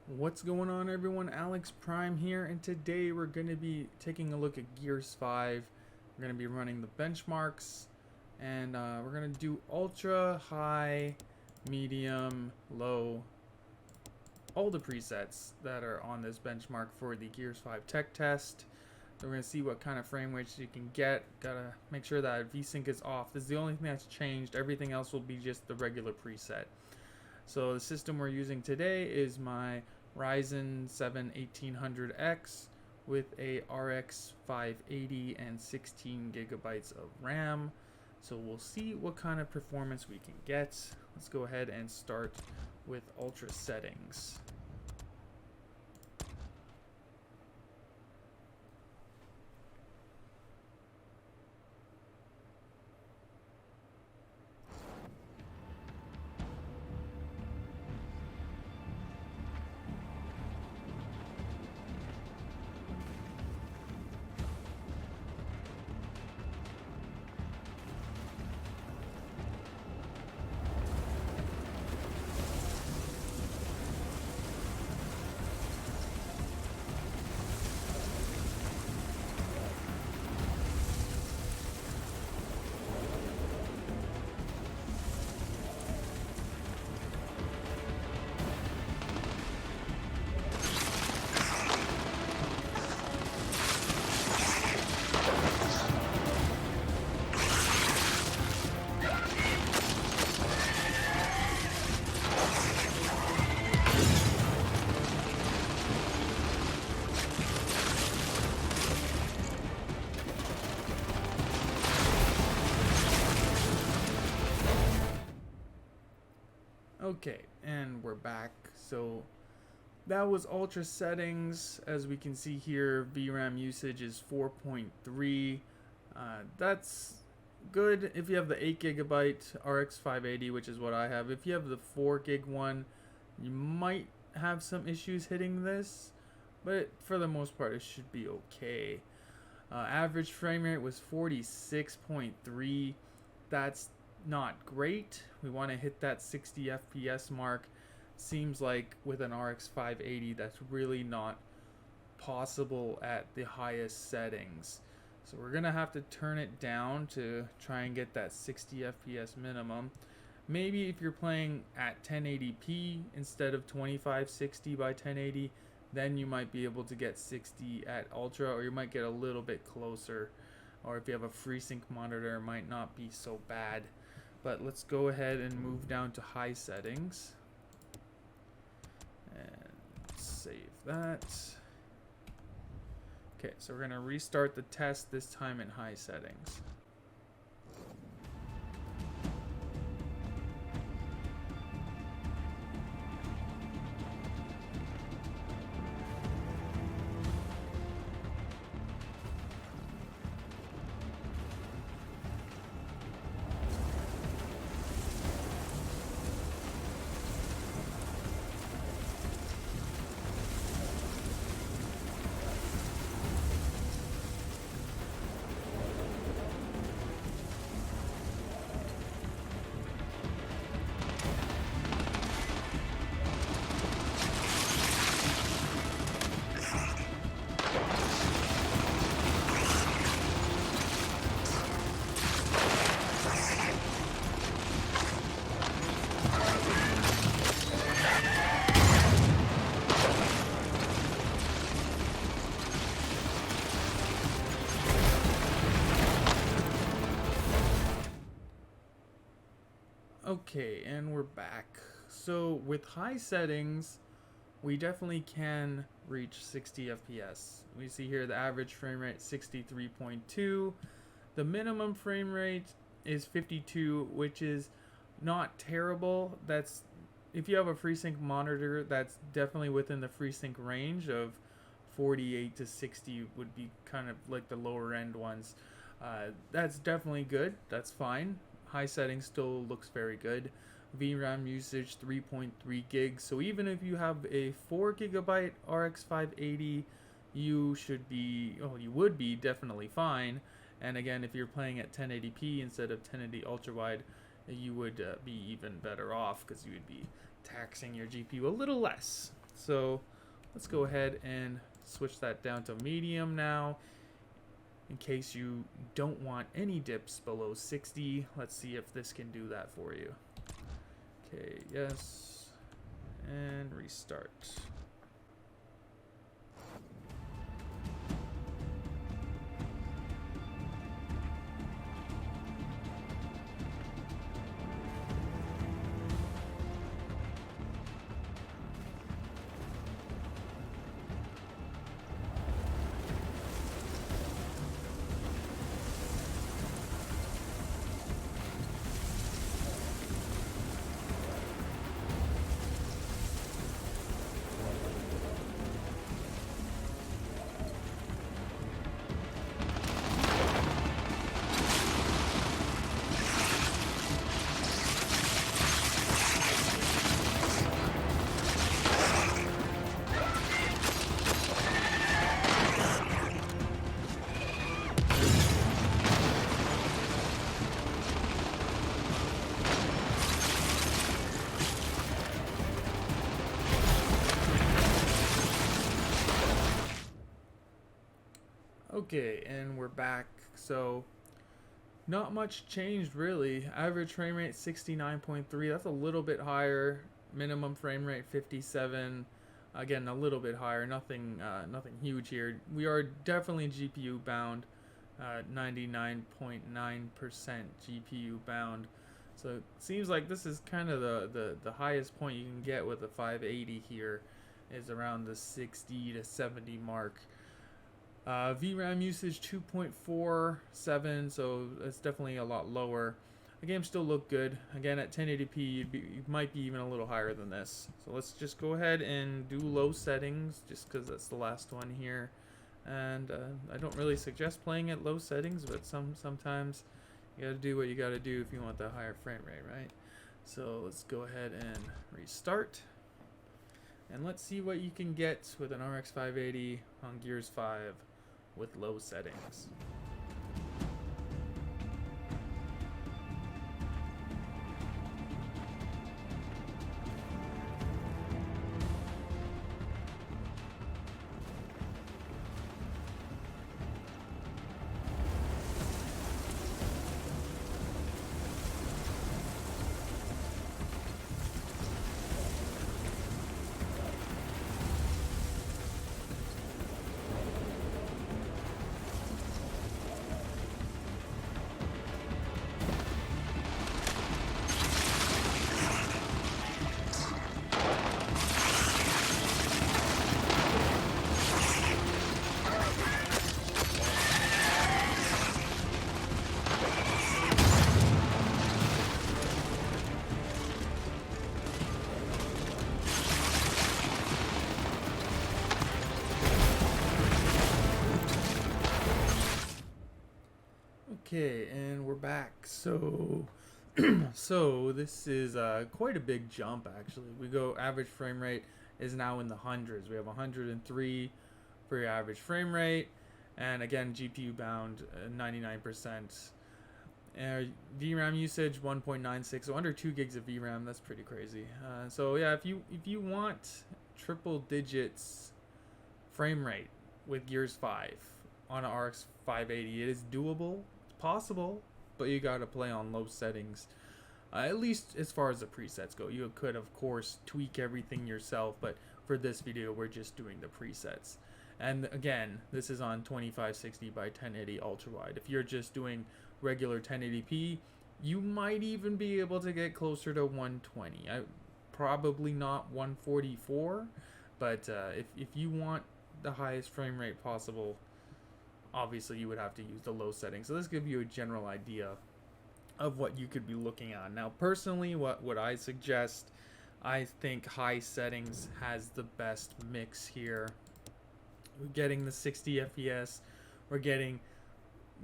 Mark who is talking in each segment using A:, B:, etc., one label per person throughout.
A: What's going on, everyone? Alex Prime here, and today we're going to be taking a look at Gears 5. We're going to be running the benchmarks, and we're going to do ultra, high, medium, low, all the presets that are on this benchmark for the Gears 5 tech test. So we're going to see what kind of frame rates you can get. Gotta make sure that VSync is off. This is the only thing that's changed. Everything else will be just the regular preset. So the system we're using today is my Ryzen 7 1800X with a RX 580 and 16 gigabytes of RAM. So we'll see what kind of performance we can get. Let's go ahead and start with ultra settings. Okay, and we're back. So that was ultra settings. As we can see here, VRAM usage is 4.3. That's good if you have the 8 gigabyte RX 580, which is what I have. If you have the 4 gig one, you might have some issues hitting this, but for the most part, it should be okay. Average frame rate was 46.3. That's not great. We want to hit that 60 FPS mark. Seems like with an RX 580 that's really not possible at the highest settings. So we're gonna have to turn it down to try and get that 60 FPS minimum. Maybe if you're playing at 1080p instead of 2560 by 1080, then you might be able to get 60 at ultra, or you might get a little bit closer. Or if you have a FreeSync monitor, it might not be so bad. But let's go ahead and move down to high settings. And save that. Okay, so we're gonna restart the test, this time in high settings. Okay, and we're back. So with high settings, we definitely can reach 60 FPS. We see here the average frame rate 63.2. The minimum frame rate is 52, which is not terrible. That's if you have a FreeSync monitor, that's definitely within the FreeSync range of 48 to 60 would be kind of like the lower end ones. That's definitely good. That's fine. High settings still looks very good. VRAM usage 3.3 gigs. So even if you have a 4 gigabyte RX 580, you would be definitely fine. And again, if you're playing at 1080p instead of 1080 Ultrawide, you would be even better off because you would be taxing your GPU a little less. So let's go ahead and switch that down to medium now, in case you don't want any dips below 60. Let's see if this can do that for you. Okay, yes, and restart. Okay, and we're back. So not much changed really. Average frame rate 69.3. That's a little bit higher. Minimum frame rate 57. Again, a little bit higher. Nothing huge here. We are definitely GPU bound. 99.9% GPU bound. So it seems like this is kind of the highest point you can get with a 580 here, is around the 60 to 70 mark. VRAM usage 2.47, so it's definitely a lot lower. The game still look good. Again, at 1080p, you might be even a little higher than this. So let's just go ahead and do low settings, just because that's the last one here. And I don't really suggest playing at low settings, but sometimes you gotta do what you gotta do if you want the higher frame rate, right? So let's go ahead and restart. And let's see what you can get with an RX 580 on Gears 5 with low settings. Okay, and we're back. So so this is quite a big jump actually. We go average frame rate is now in the hundreds. We have 103 for your average frame rate, and again GPU bound 99%. VRAM usage 1.96, so under 2 gigs of VRAM. That's pretty crazy. So yeah, if you want triple digits frame rate with Gears 5 on an RX 580, it is doable. Possible, but you gotta play on low settings, at least as far as the presets go. You could of course tweak everything yourself, but for this video we're just doing the presets. And again, this is on 2560 by 1080 ultra wide. If you're just doing regular 1080p, you might even be able to get closer to 120. Probably not 144, but if you want the highest frame rate possible, obviously you would have to use the low settings. So this gives you a general idea of what you could be looking at. Now personally, what I suggest, I think high settings has the best mix here. We're getting the 60 FPS, we're getting,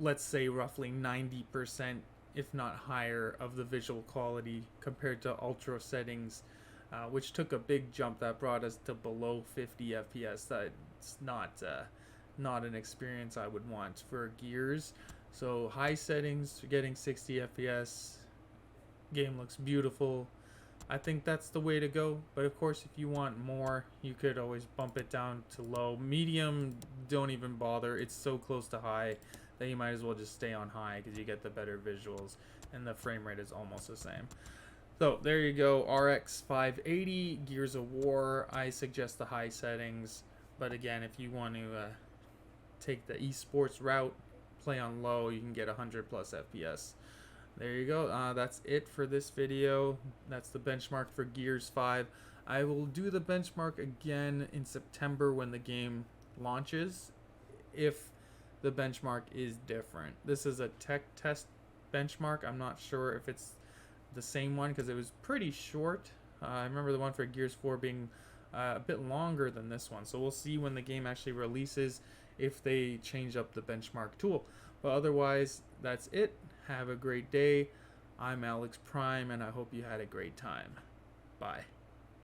A: let's say, roughly 90%, if not higher, of the visual quality compared to ultra settings, which took a big jump that brought us to below 50 FPS. That's not an experience I would want for Gears. So high settings, getting 60 FPS, game looks beautiful. I think that's the way to go. But of course, if you want more, you could always bump it down to low. Medium, don't even bother. It's so close to high that you might as well just stay on high because you get the better visuals and the frame rate is almost the same. So there you go, RX 580, Gears of War. I suggest the high settings, but again, if you want to take the esports route, play on low, you can get 100 plus FPS. There you go. That's it for this video. That's the benchmark for Gears 5. I will do the benchmark again in September when the game launches, if the benchmark is different. This is a tech test benchmark. I'm not sure if it's the same one because it was pretty short. I remember the one for Gears 4 being a bit longer than this one. So we'll see when the game actually releases if they change up the benchmark tool. But otherwise, that's it. Have a great day. I'm Alex Prime, and I hope you had a great time. Bye.